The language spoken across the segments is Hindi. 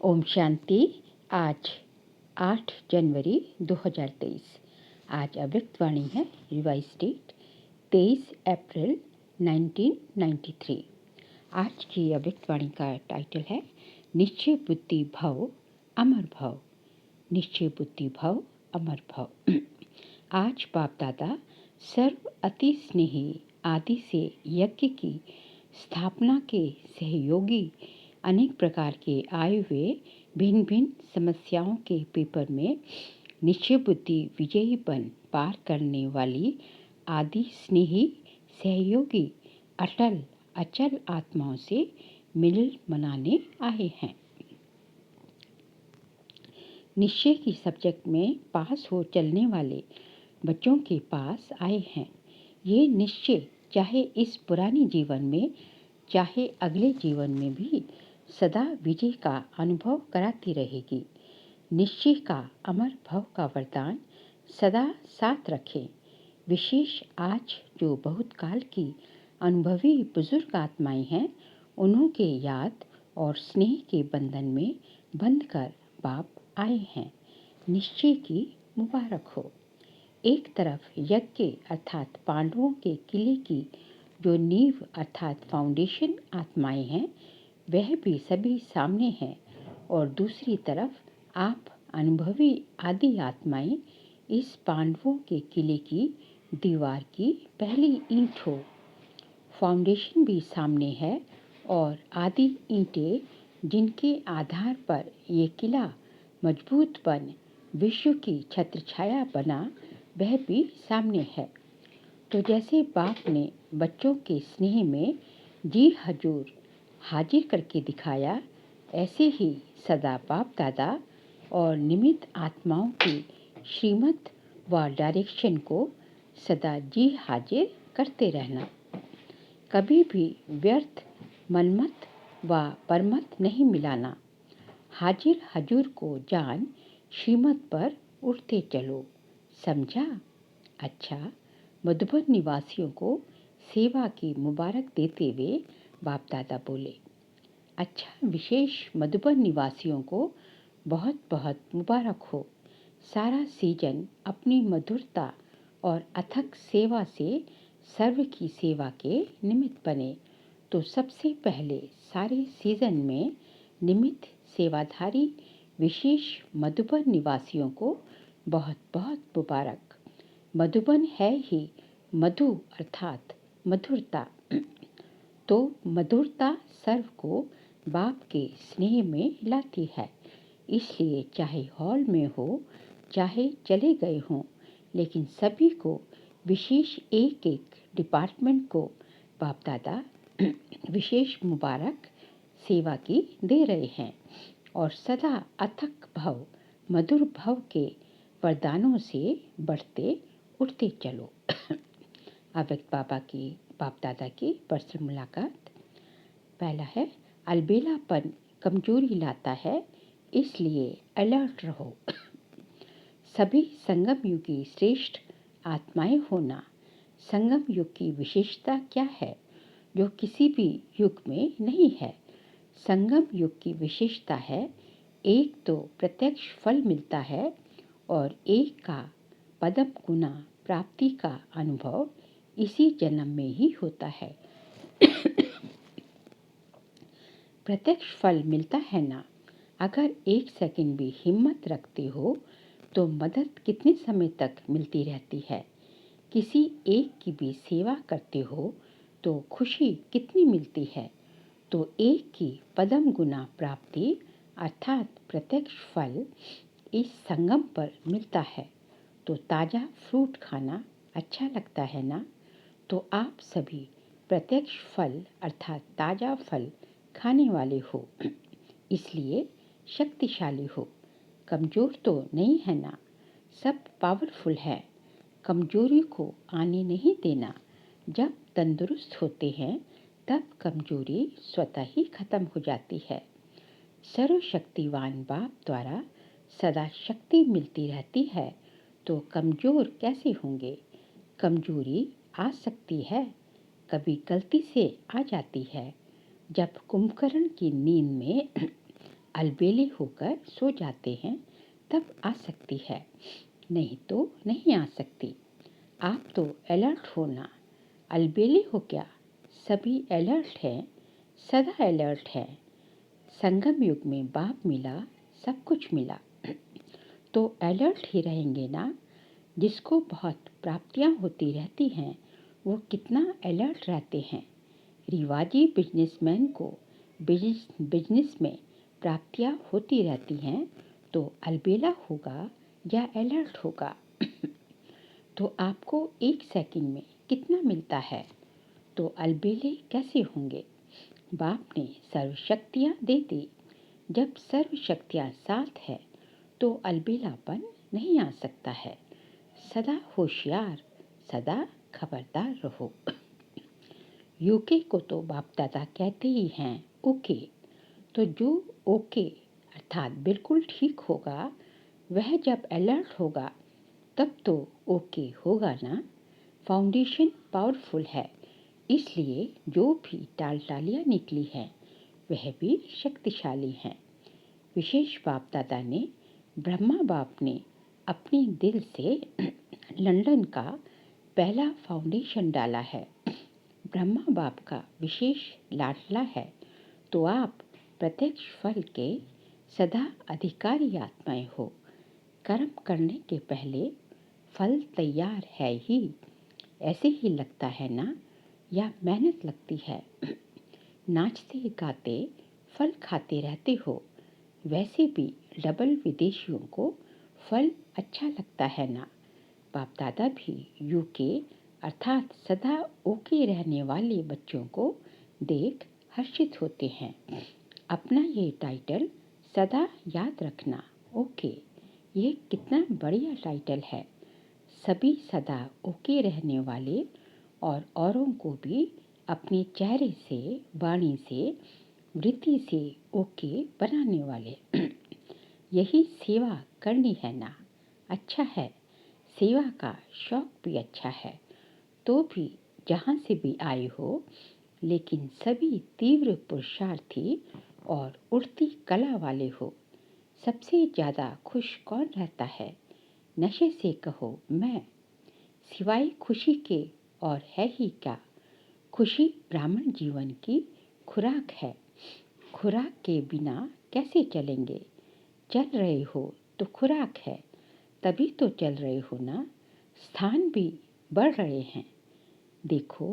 ओम शांति। आज 8 जनवरी 2023। आज अव्यक्त वाणी है रिवाइज डेट 23 अप्रैल 1993। आज की अव्यक्त वाणी का टाइटल है निश्चय बुद्धि भव अमर भव। निश्चय बुद्धि भव अमर भव। आज बाप दादा सर्व अति स्नेही आदि से यज्ञ की स्थापना के सहयोगी अनेक प्रकार के आए हुए भिन्न भिन्न समस्याओं के पेपर में निश्चय बुद्धि विजयीपन पार करने वाली आदि स्नेही सहयोगी अटल अचल आत्माओं से मिल मनाने आए हैं। निश्चय की सब्जेक्ट में पास हो चलने वाले बच्चों के पास आए हैं। ये निश्चय चाहे इस पुराने जीवन में चाहे अगले जीवन में भी सदा विजय का अनुभव कराती रहेगी। निश्चय का अमर भव का वरदान सदा साथ रखें। विशेष आज जो बहुत काल की अनुभवी बुजुर्ग आत्माएं हैं, उन्हों के याद और स्नेह के बंधन में बंधकर बाप आए हैं। निश्चय की मुबारक हो। एक तरफ यज्ञ अर्थात पांडवों के किले की जो नींव अर्थात फाउंडेशन आत्माएं हैं, वह भी सभी सामने हैं, और दूसरी तरफ आप अनुभवी आदि आत्माएं इस पांडवों के किले की दीवार की पहली ईंट हो। फाउंडेशन भी सामने है और आदि ईंटें जिनके आधार पर ये किला मजबूत बन विश्व की छत्र छाया बना, वह भी सामने है। तो जैसे बाप ने बच्चों के स्नेह में जी हजूर हाजिर करके दिखाया, ऐसे ही सदा बाप दादा और निमित्त आत्माओं की श्रीमत व डायरेक्शन को सदा जी हाजिर करते रहना। कभी भी व्यर्थ मनमत व परमत नहीं मिलाना। हाजिर हजूर को जान श्रीमत पर उठते चलो। समझा? अच्छा, मधुबन निवासियों को सेवा की मुबारक देते हुए बाप दादा बोले, अच्छा, विशेष मधुबन निवासियों को बहुत बहुत मुबारक हो। सारा सीजन अपनी मधुरता और अथक सेवा से सर्व की सेवा के निमित्त बने। तो सबसे पहले सारे सीजन में निमित्त सेवाधारी विशेष मधुबन निवासियों को बहुत बहुत मुबारक। मधुबन है ही मधु अर्थात मधुरता। तो मधुरता सर्व को बाप के स्नेह में लाती है। इसलिए चाहे हॉल में हो चाहे चले गए हों, लेकिन सभी को विशेष एक एक डिपार्टमेंट को बाप दादा विशेष मुबारक सेवा की दे रहे हैं, और सदा अथक भव मधुर भव के वरदानों से बढ़ते उठते चलो। अव्यक्त बाप दादा की पर्सनल मुलाकात। पहला है, अलबेलापन कमजोरी लाता है, इसलिए अलर्ट रहो। सभी संगम युग की श्रेष्ठ आत्माएं होना। संगम युग की विशेषता क्या है जो किसी भी युग में नहीं है? संगम युग की विशेषता है, एक तो प्रत्यक्ष फल मिलता है और एक का पदम गुना प्राप्ति का अनुभव इसी जन्म में ही होता है। प्रत्यक्ष फल मिलता है ना। अगर एक सेकंड भी हिम्मत रखते हो तो मदद कितने समय तक मिलती रहती है। किसी एक की भी सेवा करते हो तो खुशी कितनी मिलती है। तो एक की पदम गुना प्राप्ति अर्थात प्रत्यक्ष फल इस संगम पर मिलता है। तो ताज़ा फ्रूट खाना अच्छा लगता है ना। तो आप सभी प्रत्यक्ष फल अर्थात ताज़ा फल खाने वाले हो, इसलिए शक्तिशाली हो। कमज़ोर तो नहीं है ना, सब पावरफुल है। कमज़ोरी को आने नहीं देना। जब तंदुरुस्त होते हैं तब कमज़ोरी स्वतः ही खत्म हो जाती है। सर्वशक्तिवान बाप द्वारा सदा शक्ति मिलती रहती है, तो कमज़ोर कैसे होंगे? कमज़ोरी आ सकती है, कभी गलती से आ जाती है। जब कुंभकर्ण की नींद में अलबेले होकर सो जाते हैं तब आ सकती है, नहीं तो नहीं आ सकती। आप तो अलर्ट हो ना। अलबेले हो क्या? सभी अलर्ट हैं, सदा अलर्ट है। संगम युग में बाप मिला, सब कुछ मिला, तो अलर्ट ही रहेंगे ना। जिसको बहुत प्राप्तियां होती रहती हैं वो कितना अलर्ट रहते हैं। रिवाजी बिजनेसमैन को बिजनेस में प्राप्तियां होती रहती हैं तो अलबेला होगा या अलर्ट होगा। तो आपको एक सेकंड में कितना मिलता है, तो अलबेले कैसे होंगे? बाप ने सर्वशक्तियाँ दे दी। जब सर्वशक्तियाँ साथ है तो अलबेलापन नहीं आ सकता है। सदा होशियार, सदा खबरदार रहो। यूके को तो बाप दादा कहते ही हैं ओके। तो जो ओके अर्थात बिल्कुल ठीक होगा, वह जब अलर्ट होगा तब तो ओके होगा ना। फाउंडेशन पावरफुल है, इसलिए जो भी टालियाँ निकली हैं वह भी शक्तिशाली हैं। विशेष बाप दादा ने, ब्रह्मा बाप ने अपने दिल से लंदन का पहला फाउंडेशन डाला है। ब्रह्मा बाप का विशेष लाडला है, तो आप प्रत्यक्ष फल के सदा अधिकारी आत्माएं हो। कर्म करने के पहले फल तैयार है ही, ऐसे ही लगता है ना, या मेहनत लगती है। नाचते गाते फल खाते रहते हो, वैसे भी डबल विदेशियों को फल अच्छा लगता है ना। बाप दादा भी यूके अर्थात सदा ओके रहने वाले बच्चों को देख हर्षित होते हैं। अपना ये टाइटल सदा याद रखना, ओके। ये कितना बढ़िया टाइटल है। सभी सदा ओके रहने वाले और औरों को भी अपने चेहरे से, वाणी से, वृत्ति से ओके बनाने वाले। यही सेवा करनी है ना। अच्छा है, सेवा का शौक भी अच्छा है। तो भी जहाँ से भी आए हो, लेकिन सभी तीव्र पुरुषार्थी और उड़ती कला वाले हो। सबसे ज़्यादा खुश कौन रहता है? नशे से कहो मैं, सिवाय खुशी के और है ही क्या। खुशी ब्राह्मण जीवन की खुराक है। खुराक के बिना कैसे चलेंगे? चल रहे हो तो खुराक है, तभी तो चल रहे हो ना। स्थान भी बढ़ रहे हैं। देखो,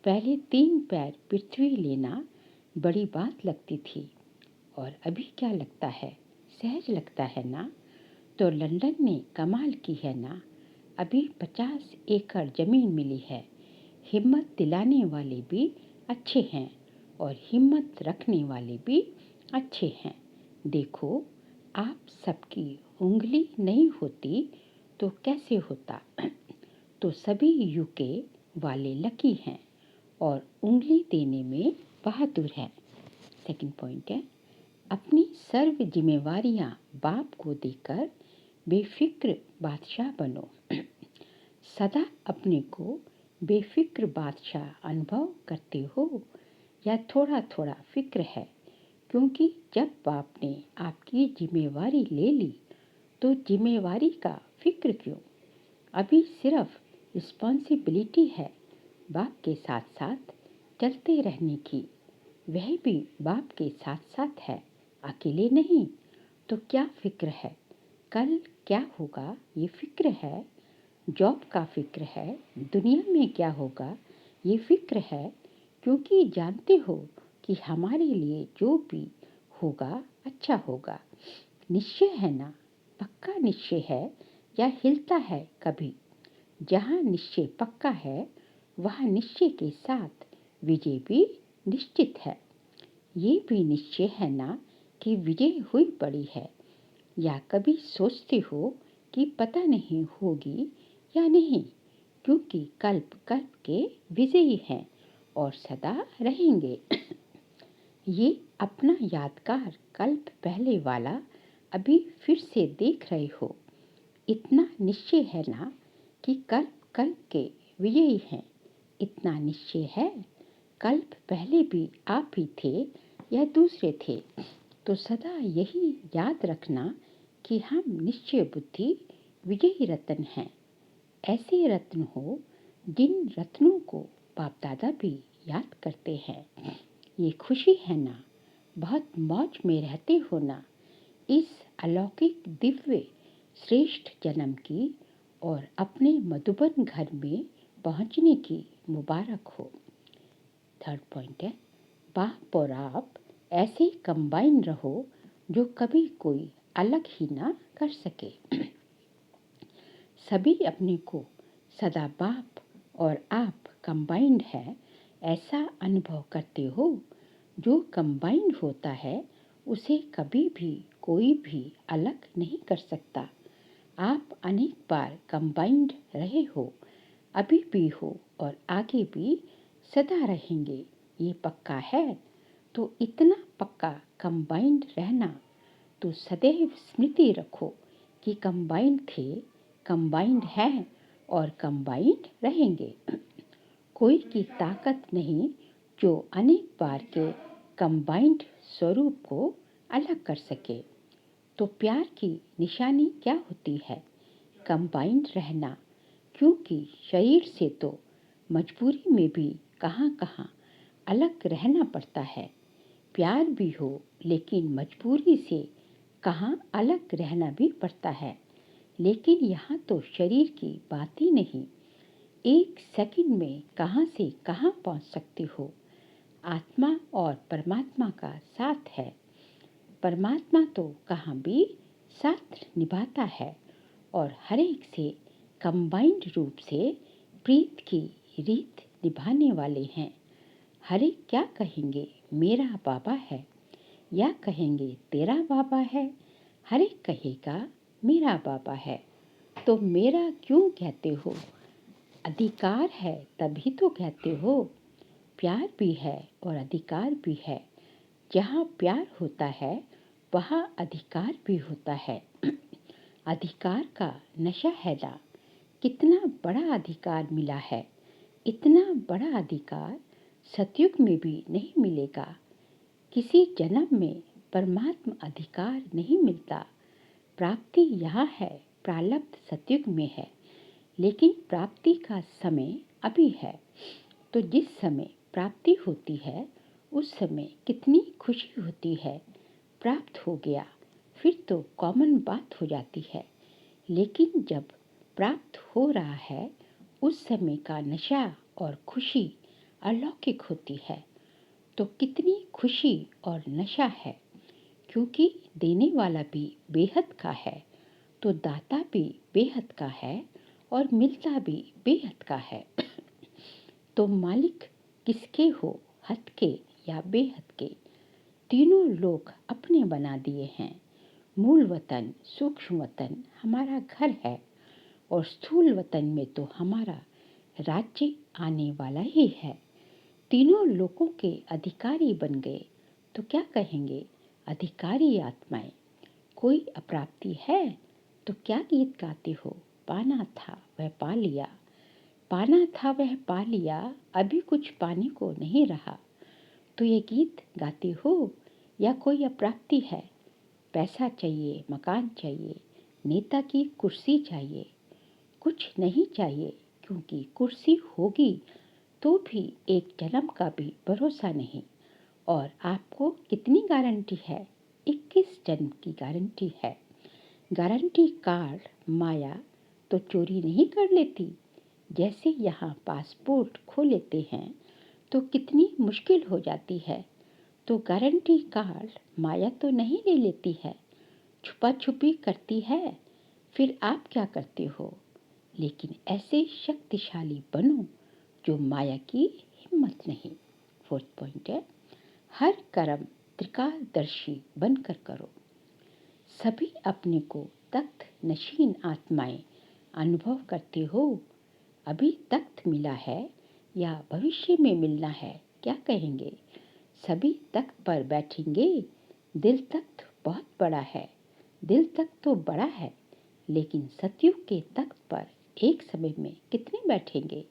पहले 3 पैर पृथ्वी लेना बड़ी बात लगती थी, और अभी क्या लगता है? सहज लगता है ना। तो लंदन ने कमाल की है ना। अभी 50 एकड़ जमीन मिली है। हिम्मत दिलाने वाले भी अच्छे हैं और हिम्मत रखने वाले भी अच्छे हैं। देखो, आप सबकी उंगली नहीं होती तो कैसे होता। तो सभी यूके वाले लकी हैं और उंगली देने में बहादुर हैं। सेकंड पॉइंट है, अपनी सर्व जिम्मेवारियां बाप को देकर बेफिक्र बादशाह बनो। सदा अपने को बेफिक्र बादशाह अनुभव करते हो या थोड़ा थोड़ा फिक्र है? क्योंकि जब बाप ने आपकी जिम्मेवारी ले ली तो जिम्मेवारी का फिक्र क्यों? अभी सिर्फ रिस्पॉन्सिबिलिटी है बाप के साथ साथ चलते रहने की। वह भी बाप के साथ साथ है, अकेले नहीं। तो क्या फिक्र है? कल क्या होगा ये फिक्र है। जॉब का फिक्र है। दुनिया में क्या होगा ये फिक्र है। क्योंकि जानते हो कि हमारे लिए जो भी होगा अच्छा होगा। निश्चय है ना, पक्का निश्चय है या हिलता है कभी? जहाँ निश्चय पक्का है वहाँ निश्चय के साथ विजय भी निश्चित है। ये भी निश्चय है ना कि विजय हुई पड़ी है, या कभी सोचते हो कि पता नहीं होगी या नहीं, क्योंकि कल्प कल्प के विजयी हैं और सदा रहेंगे। ये अपना यादगार कल्प पहले वाला अभी फिर से देख रहे हो। इतना निश्चय है ना कि कल्प कल्प के विजयी हैं। इतना निश्चय है, कल्प पहले भी आप ही थे या दूसरे थे, तो सदा यही याद रखना कि हम निश्चय बुद्धि विजयी रत्न हैं। ऐसे रत्न हो जिन रत्नों को बाप दादा भी याद करते हैं। ये खुशी है ना, बहुत मौज में रहते हो ना, इस अलौकिक दिव्य श्रेष्ठ जन्म की और अपने मधुबन घर में पहुंचने की मुबारक हो। थर्ड पॉइंट है, बाप और आप ऐसे कंबाइन रहो जो कभी कोई अलग ही ना कर सके। सभी अपने को सदा बाप और आप कंबाइंड है ऐसा अनुभव करते हो। जो कंबाइंड होता है उसे कभी भी कोई भी अलग नहीं कर सकता। आप अनेक बार कंबाइंड रहे हो, अभी भी हो और आगे भी सदा रहेंगे, ये पक्का है। तो इतना पक्का कंबाइंड रहना तो सदैव स्मृति रखो कि कंबाइंड थे, कंबाइंड हैं और कंबाइंड रहेंगे। कोई की ताकत नहीं जो अनेक बार के कंबाइंड स्वरूप को अलग कर सके। तो प्यार की निशानी क्या होती है? कंबाइंड रहना, क्योंकि शरीर से तो मजबूरी में भी कहाँ कहाँ अलग रहना पड़ता है। प्यार भी हो लेकिन मजबूरी से कहाँ अलग रहना भी पड़ता है। लेकिन यहाँ तो शरीर की बात ही नहीं, एक सेकंड में कहाँ से कहाँ पहुँच सकते हो। आत्मा और परमात्मा का साथ है। परमात्मा तो कहाँ भी साथ निभाता है और हर एक से कंबाइंड रूप से प्रीत की रीत निभाने वाले हैं। हर एक क्या कहेंगे, मेरा बाबा है, या कहेंगे तेरा बाबा है। हर एक कहेगा मेरा बाबा है। तो मेरा क्यों कहते हो? अधिकार है तभी तो कहते हो। प्यार भी है और अधिकार भी है। जहाँ प्यार होता है वहाँ अधिकार भी होता है। अधिकार का नशा है ना। कितना बड़ा अधिकार मिला है। इतना बड़ा अधिकार सतयुग में भी नहीं मिलेगा। किसी जन्म में परमात्मा अधिकार नहीं मिलता। प्राप्ति यहाँ है, प्रारब्ध सतयुग में है, लेकिन प्राप्ति का समय अभी है। तो जिस समय प्राप्ति होती है उस समय कितनी खुशी होती है। प्राप्त हो गया फिर तो कॉमन बात हो जाती है। लेकिन जब प्राप्त हो रहा है उस समय का नशा और खुशी अलौकिक होती है। तो कितनी खुशी और नशा है, क्योंकि देने वाला भी बेहद का है, तो दाता भी बेहद का है और मिलता भी बेहद का है। तो मालिक किसके हो, हद के या बेहद के? तीनों लोग अपने बना दिए हैं। मूल वतन सूक्ष्म वतन हमारा घर है और स्थूल वतन में तो हमारा राज्य आने वाला ही है। तीनों लोगों के अधिकारी बन गए तो क्या कहेंगे? अधिकारी आत्माएं। कोई अप्राप्ति है तो क्या गीत गाते हो? पाना था वह पा लिया, पाना था वह पा लिया, अभी कुछ पाने को नहीं रहा। तो ये गीत गाते हो या कोई अप्राप्ति है? पैसा चाहिए, मकान चाहिए, नेता की कुर्सी चाहिए, कुछ नहीं चाहिए, क्योंकि कुर्सी होगी तो भी एक जन्म का भी भरोसा नहीं। और आपको कितनी गारंटी है? 21 जन्म की गारंटी है। गारंटी कार्ड माया तो चोरी नहीं कर लेती। जैसे यहाँ पासपोर्ट खो लेते हैं तो कितनी मुश्किल हो जाती है। तो गारंटी कार्ड माया तो नहीं ले लेती है, छुपा छुपी करती है। फिर आप क्या करते हो? लेकिन ऐसे शक्तिशाली बनो जो माया की हिम्मत नहीं। फोर्थ पॉइंट है, हर कर्म त्रिकालदर्शी बनकर करो। सभी अपने को तख्त नशीन आत्माएं अनुभव करते हो। अभी तख्त मिला है या भविष्य में मिलना है, क्या कहेंगे? सभी तख्त पर बैठेंगे। दिल तख्त बहुत बड़ा है, दिल तख्त तो बड़ा है, लेकिन सतयुग के तख्त पर एक समय में कितने बैठेंगे?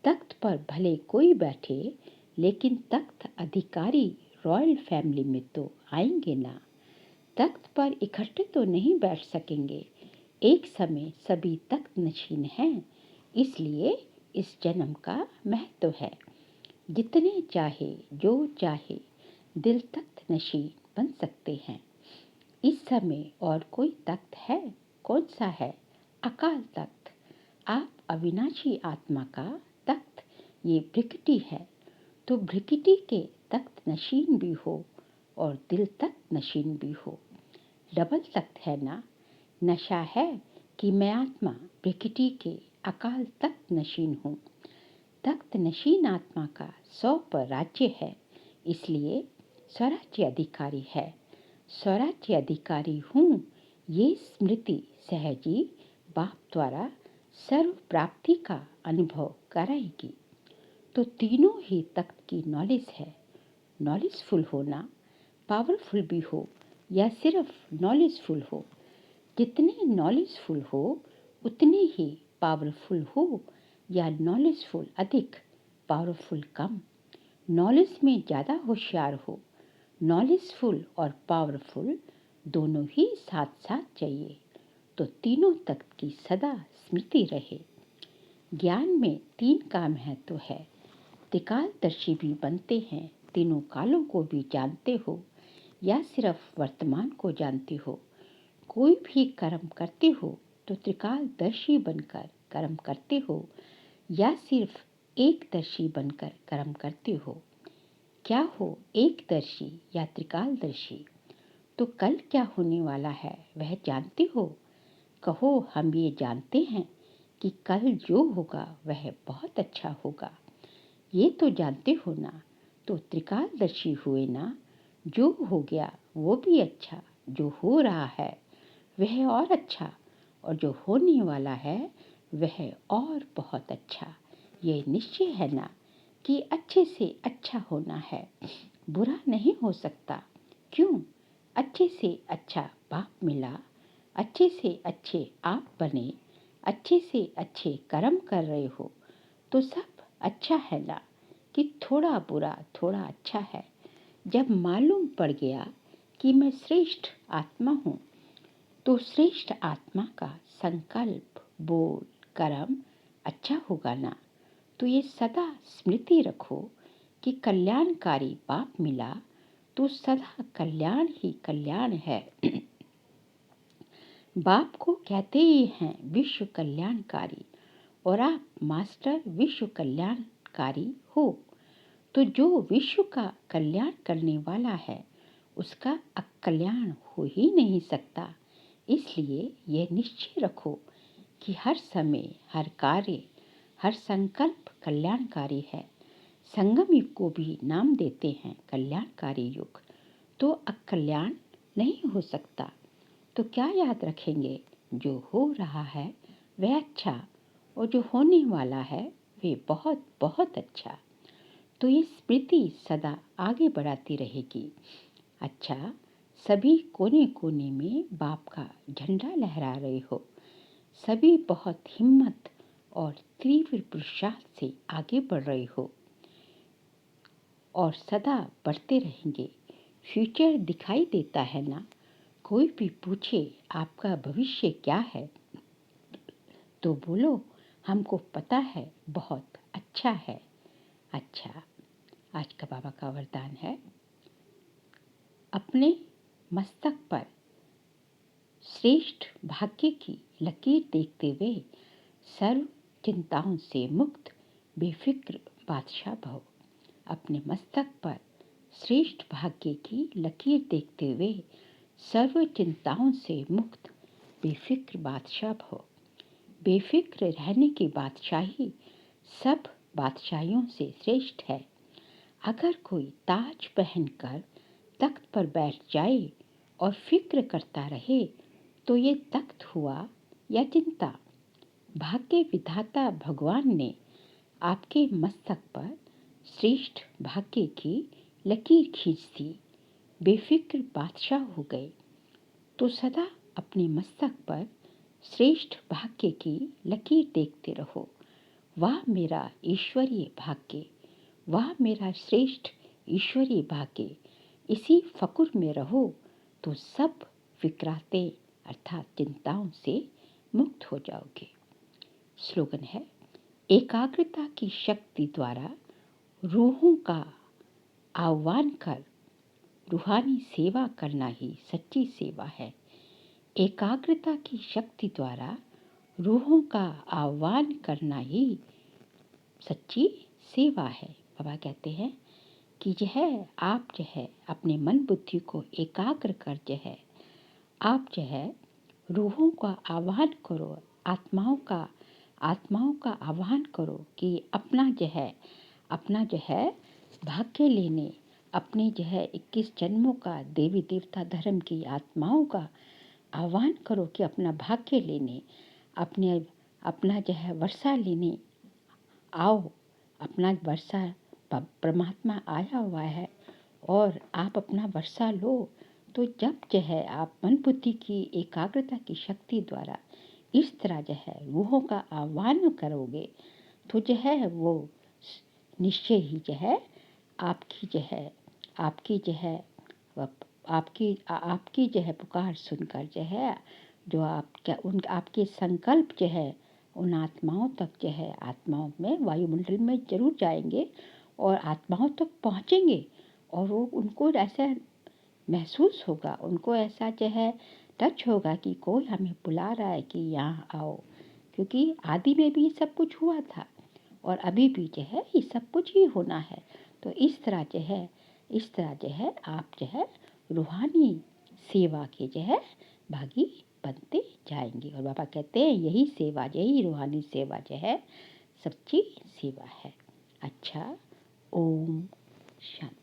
तख्त पर भले कोई बैठे, लेकिन तख्त अधिकारी रॉयल फैमिली में तो आएंगे ना। तख्त पर इकट्ठे तो नहीं बैठ सकेंगे, एक समय सभी तख्त नशीन हैं, इसलिए इस जन्म का महत्व है। जितने चाहे जो चाहे दिल तख्त नशीन बन सकते हैं। इस समय और कोई तख्त है? कौन सा है? अकाल तख्त। आप अविनाशी आत्मा का तख्त, ये भ्रिकुटी है। तो भ्रिकुटी के तख्त नशीन भी हो और दिल तख्त नशीन भी हो। डबल तख्त है ना। नशा है कि मैं आत्मा भ्रिकुटी के अकाल तख्त नशीन हूँ। तख्त नशीन आत्मा का 100 पर राज्य है, इसलिए स्वराज्य अधिकारी है। स्वराज्य अधिकारी हूँ, ये स्मृति सहजी बाप द्वारा सर्व प्राप्ति का अनुभव कराएगी। तो तीनों ही तख्त की नॉलेज है। नॉलेजफुल होना, पावरफुल भी हो या सिर्फ नॉलेजफुल हो। जितने नॉलेजफुल हो उतने ही पावरफुल हो, या नॉलेजफुल अधिक, पावरफुल कम। नॉलेज में ज़्यादा होशियार हो। नॉलेजफुल और पावरफुल दोनों ही साथ साथ चाहिए, तो तीनों तख्त की सदा स्मृति रहे। ज्ञान में 3 का महत्व है। त्रिकालदर्शी भी बनते हैं, तीनों कालों को भी जानते हो या सिर्फ वर्तमान को जानते हो। कोई भी कर्म करते हो तो त्रिकालदर्शी बनकर कर्म करते हो या सिर्फ एकदर्शी बनकर कर्म करते हो। क्या हो, एकदर्शी या त्रिकालदर्शी? तो कल क्या होने वाला है वह जानते हो? कहो, हम ये जानते हैं कि कल जो होगा वह बहुत अच्छा होगा। ये तो जानते हो ना। तो त्रिकालदर्शी हुए ना। जो हो गया वो भी अच्छा, जो हो रहा है वह और अच्छा, और जो होने वाला है वह और बहुत अच्छा। ये निश्चय है ना कि अच्छे से अच्छा होना है, बुरा नहीं हो सकता। क्यों? अच्छे से अच्छा बाप मिला, अच्छे से अच्छे आप बने, अच्छे से अच्छे कर्म कर रहे हो, तो सब अच्छा है ना कि थोड़ा बुरा थोड़ा अच्छा है। जब मालूम पड़ गया कि मैं श्रेष्ठ आत्मा हूँ, तो श्रेष्ठ आत्मा का संकल्प, बोल, कर्म अच्छा होगा ना। तो ये सदा स्मृति रखो कि कल्याणकारी बाप मिला तो सदा कल्याण ही कल्याण है। बाप को कहते ही हैं विश्व कल्याणकारी, और आप मास्टर विश्व कल्याणकारी हो। तो जो विश्व का कल्याण करने वाला है उसका अकल्याण हो ही नहीं सकता। इसलिए यह निश्चय रखो कि हर समय, हर कार्य, हर संकल्प कल्याणकारी है। संगम युग को भी नाम देते हैं कल्याणकारी युग। तो अकल्याण नहीं हो सकता। तो क्या याद रखेंगे? जो हो रहा है वह अच्छा, और जो होने वाला है वे बहुत बहुत अच्छा। तो ये स्मृति सदा आगे बढ़ाती रहेगी। अच्छा, सभी कोने कोने में बाप का झंडा लहरा रहे हो। सभी बहुत हिम्मत और तीव्र पुरुषार्थ से आगे बढ़ रहे हो और सदा बढ़ते रहेंगे। फ्यूचर दिखाई देता है ना। कोई भी पूछे आपका भविष्य क्या है, तो बोलो हमको पता है, बहुत अच्छा है। अच्छा, आज का बाबा का वरदान है, अपने मस्तक पर श्रेष्ठ भाग्य की लकीर देखते हुए सर्व चिंताओं से मुक्त बेफिक्र बादशाह भव। अपने मस्तक पर श्रेष्ठ भाग्य की लकीर देखते हुए सर्व चिंताओं से मुक्त बेफिक्र बादशाह भव। बेफिक्र रहने की बादशाही सब बादशाहियों से श्रेष्ठ है। अगर कोई ताज पहनकर तख्त पर बैठ जाए और फिक्र करता रहे तो ये तख्त हुआ या चिंता। भाग्य विधाता भगवान ने आपके मस्तक पर श्रेष्ठ भाग्य की लकीर खींच दी, बेफिक्र बादशाह हो गए। तो सदा अपने मस्तक पर श्रेष्ठ भाग्य की लकीर देखते रहो। वाह मेरा ईश्वरीय भाग्य, वाह मेरा श्रेष्ठ ईश्वरीय भाग्य। इसी फ़कुर में रहो तो सब फिक्रातें अर्थात चिंताओं से मुक्त हो जाओगे। स्लोगन है, एकाग्रता की शक्ति द्वारा रूहों का आह्वान कर रूहानी सेवा करना ही सच्ची सेवा है। एकाग्रता की शक्ति द्वारा रूहों का आह्वान करना ही सच्ची सेवा है। बाबा कहते हैं कि आप अपने मन बुद्धि को एकाग्र कर आप रूहों का आह्वान करो, आत्माओं का आह्वान करो कि अपना भाग्य लेने, अपने 21 जन्मों का देवी देवता धर्म की आत्माओं का आह्वान करो कि अपना भाग्य लेने, अपना वर्षा लेने आओ। अपना वर्षा परमात्मा आया हुआ है और आप अपना वर्षा लो। तो जब आप मन बुद्धि की एकाग्रता की शक्ति द्वारा इस तरह रूहों का आह्वान करोगे तो वो निश्चय ही आपकी आपकी पुकार सुनकर जो आपके संकल्प उन आत्माओं तक आत्माओं में वायुमंडल में जरूर जाएंगे और आत्माओं तक पहुँचेंगे और वो उनको ऐसा महसूस होगा, उनको ऐसा टच होगा कि कोई हमें बुला रहा है कि यहाँ आओ। क्योंकि आदि में भी सब कुछ हुआ था और अभी भी ये सब कुछ ही होना है। तो इस तरह आप रूहानी सेवा के भागी बनते जाएंगे। और बाबा कहते हैं यही सेवा, यही रूहानी सेवा सच्ची सेवा है। अच्छा, ओम शांति।